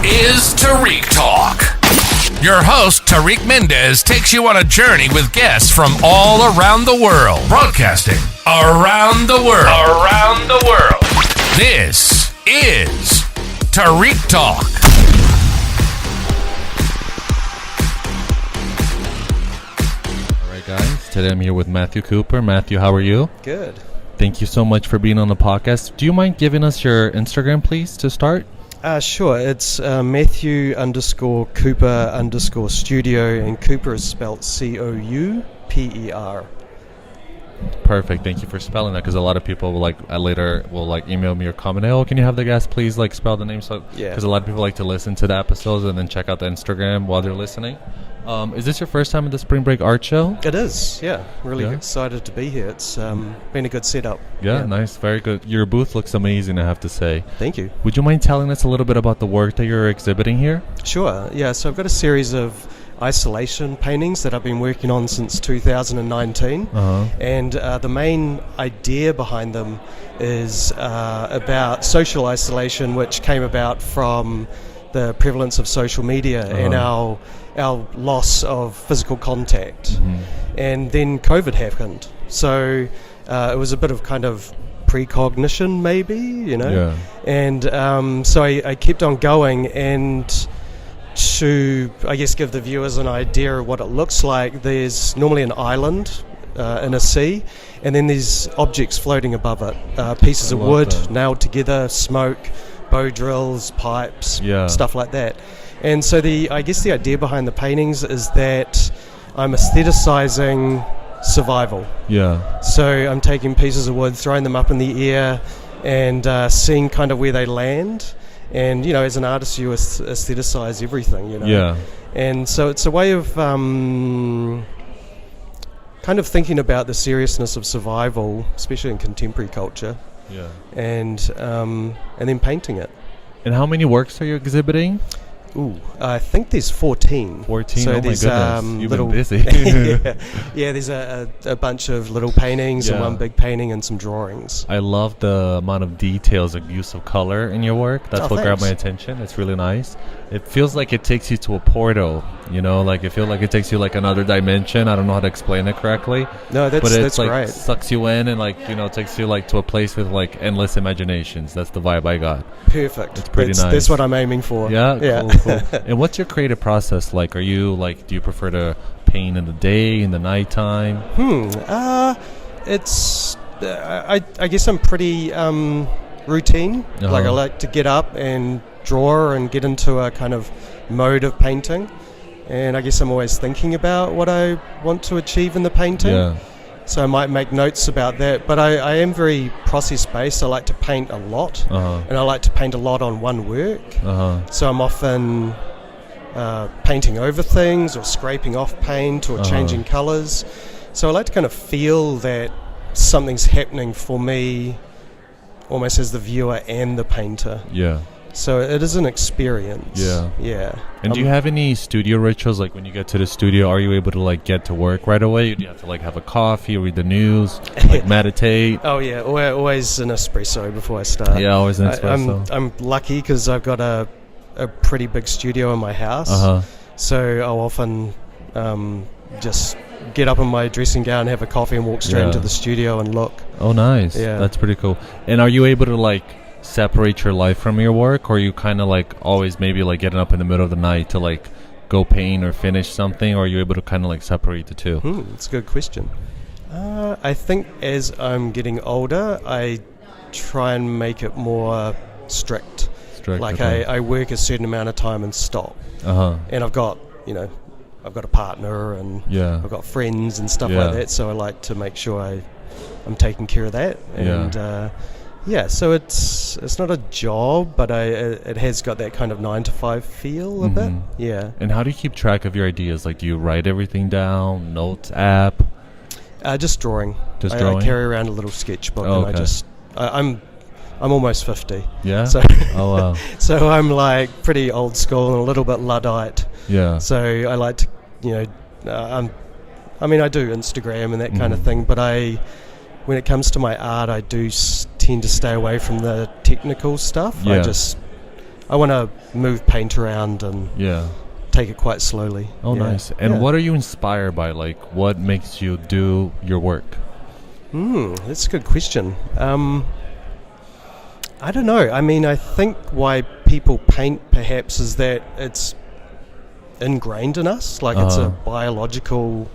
is Tarik Talk. Your host, Tarik Mendez, takes you on a journey with guests from all around the world. Broadcasting around the world. Around the world. This is Tarik Talk. All right, guys. Today I'm here with Matthew Couper. Matthew, how are you? Good. Thank you so much for being on the podcast. Do you mind giving us your Instagram, please, to start? Sure. It's Matthew_Couper_studio, and Couper is spelled Couper. Perfect. Thank you for spelling that, because a lot of people will later email me or comment, "Oh, can you have the guest please spell the name?" So Yeah. Because a lot of people like to listen to the episodes and then check out the Instagram while they're listening. Is this your first time at the Spring Break Art Show? It is. Yeah. Really Yeah. excited to be here. It's been a good setup. Yeah, nice. Very good. Your booth looks amazing, I have to say. Thank you. Would you mind telling us a little bit about the work that you're exhibiting here? Sure. Yeah. So I've got a series of isolation paintings that I've been working on since 2019. And the main idea behind them is about social isolation, which came about from the prevalence of social media and our loss of physical contact. And then COVID happened. So it was a bit of kind of precognition, maybe, Yeah. And so I kept on going, and to, I guess, give the viewers an idea of what it looks like, there's normally an island in a sea, and then there's objects floating above it, pieces of wood nailed together, smoke, bow drills, pipes, stuff like that. And so I guess the idea behind the paintings is that I'm aestheticizing survival. Yeah. So I'm taking pieces of wood, throwing them up in the air, and seeing kind of where they land. And, as an artist, you aestheticize everything, Yeah. And so it's a way of kind of thinking about the seriousness of survival, especially in contemporary culture. Yeah. And then painting it. And how many works are you exhibiting? I think there's 14. 14? So oh my there's, goodness, you've little, been busy. yeah, there's a bunch of little paintings and one big painting and some drawings. I love the amount of details and use of color in your work. That's what grabbed my attention. It's really nice. It feels like it takes you to a portal, I feel like it takes you another dimension. I don't know how to explain it correctly. No, but it's right. Sucks you in and takes you to a place with endless imaginations. That's the vibe I got. Perfect. It's pretty nice. That's what I'm aiming for. Yeah. Cool. And what's your creative process like? Are you do you prefer to paint in the day, in the nighttime? It's I guess I'm pretty routine. I like to get up and draw and get into a kind of mode of painting, and I guess I'm always thinking about what I want to achieve in the painting. Yeah. So I might make notes about that, but I am very process-based. I like to paint a lot, and I like to paint a lot on one work. So I'm often painting over things or scraping off paint or changing colours. So I like to kind of feel that something's happening for me, almost as the viewer and the painter. Yeah. So it is an experience. Yeah. And do you have any studio rituals? When you get to the studio, are you able to get to work right away? Or do you have to have a coffee, read the news, meditate? Oh yeah, always an espresso before I start. Yeah, always an espresso. I'm lucky because I've got a pretty big studio in my house. So I'll often just get up in my dressing gown, have a coffee, and walk straight into the studio and look. Oh, nice. Yeah, that's pretty cool. And are you able to separate your life from your work, or are you kind of always maybe getting up in the middle of the night to go paint or finish something, or are you able to kind of separate the two? That's a good question. I think as I'm getting older, I try and make it more strict. I work a certain amount of time and stop. And I've got a partner and I've got friends and stuff like that, so I like to make sure I'm taking care of that. And so it's not a job, but it has got that kind of 9 to 5 feel a bit. Yeah. And how do you keep track of your ideas? Do you write everything down, notes app? Just drawing. Drawing? I carry around a little sketchbook, and I'm almost 50. Yeah. So oh wow. So I'm pretty old school and a little bit Luddite. Yeah. So I like to, I do Instagram and that kind of thing, but when it comes to my art, I do tend to stay away from the technical stuff. Yeah. I just I want to move paint around and take it quite slowly. Oh, nice. And what are you inspired by? Like, what makes you do your work? That's a good question. I don't know. I mean, I think why people paint perhaps is that it's ingrained in us. Like it's a biological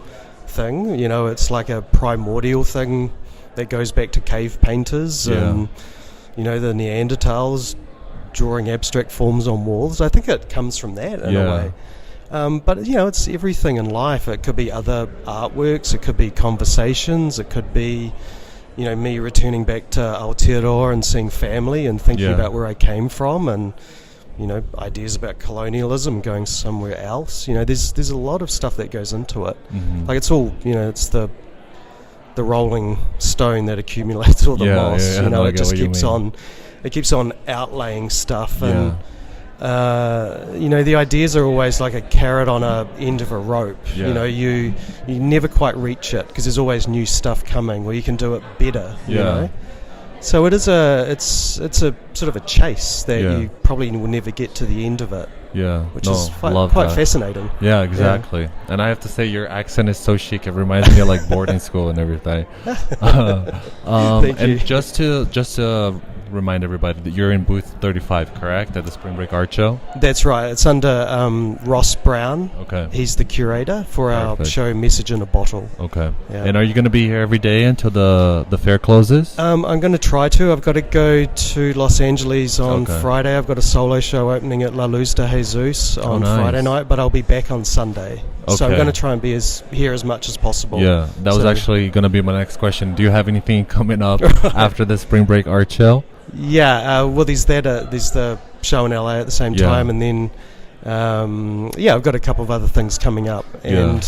thing. You know, it's like a primordial thing that goes back to cave painters and, you know, the Neanderthals drawing abstract forms on walls. I think it comes from that in a way. But, you know, it's everything in life. It could be other artworks, it could be conversations, it could be, you know, me returning back to Aotearoa and seeing family and thinking about where I came from, and, you know, ideas about colonialism going somewhere else. You know, there's a lot of stuff that goes into it. Like it's all, you know, it's the rolling stone that accumulates all the moss. You know, it just keeps on outlaying stuff, and you know, the ideas are always like a carrot on a end of a rope. You know, you never quite reach it because there's always new stuff coming where you can do it better. You know? So it's a sort of a chase that you probably will never get to the end of it. Which is quite fascinating. Yeah, exactly. And I have to say, your accent is so chic. It reminds me of like boarding school and everything. Thank you. And just to remind everybody that you're in booth 35, correct, at the Spring Break Art Show? That's right. It's under Ross Brown. Okay. He's the curator for our show Message in a Bottle. Okay. And are you going to be here every day until the fair closes? I'm going to try to. I've got to go to Los Angeles on Friday. I've got a solo show opening at La Luz de Jesus on Friday night, but I'll be back on Sunday. So I'm going to try and be here as much as possible. Yeah, that was actually going to be my next question. Do you have anything coming up after the Spring Break Art Show? Yeah, well, there's the show in LA at the same time, and then I've got a couple of other things coming up, and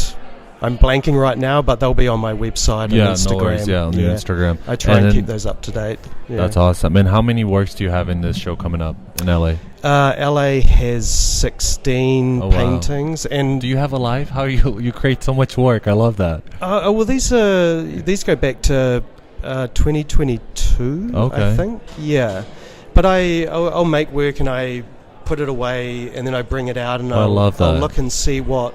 I'm blanking right now, but they'll be on my website and Instagram. No worries, on the Instagram. I try and keep those up to date. That's awesome. And how many works do you have in this show coming up in LA? LA has 16 paintings. And do you have a life? How you create so much work? I love that. Well, these go back to 2022, I think. Yeah, but I'll make work and I put it away and then I bring it out and I'll look and see what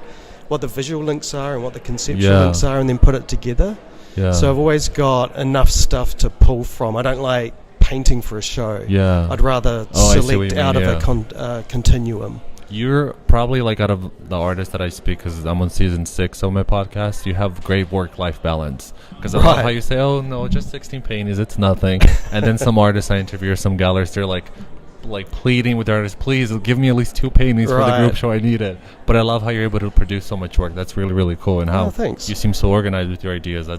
the visual links are and what the conceptual links are, and then put it together. So I've always got enough stuff to pull from. I don't like painting for a show. I'd rather select out of a continuum. You're probably like, out of the artists that I speak, because I'm on season 6 of my podcast, you have great work-life balance. Because I love how you say, oh no, just 16 paintings, it's nothing. And then some artists I interview or some galleries, they're like pleading with the artists, please give me at least 2 paintings for the group show, I need it. But I love how you're able to produce so much work. That's really, really cool. And how you seem so organized with your ideas.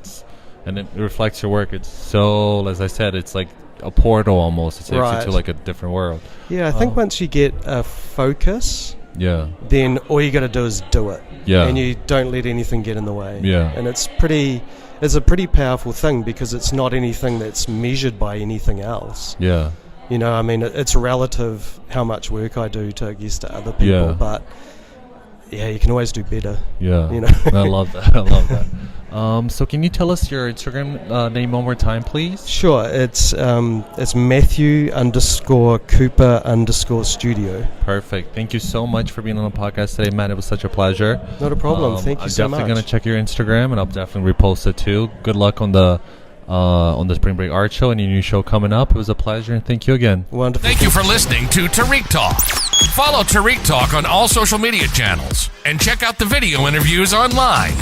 And it reflects your work. It's so, as I said, it's like a portal almost. It takes you to like a different world. I think once you get a focus, then all you got to do is do it. And you don't let anything get in the way. And it's a pretty powerful thing, because it's not anything that's measured by anything else. You know, I mean, it's relative how much work I do to other people, but you can always do better. You know? I love that. So can you tell us your Instagram name one more time, please? Sure. It's Matthew_Couper_studio. Perfect. Thank you so much for being on the podcast today, Matt. It was such a pleasure. Not a problem. Thank you so much. I'm definitely going to check your Instagram, and I'll definitely repost it too. Good luck on the Spring Break Art Show and your new show coming up. It was a pleasure, and thank you again. Wonderful. Thank you for listening to Tarik Talk. Follow Tarik Talk on all social media channels and check out the video interviews online.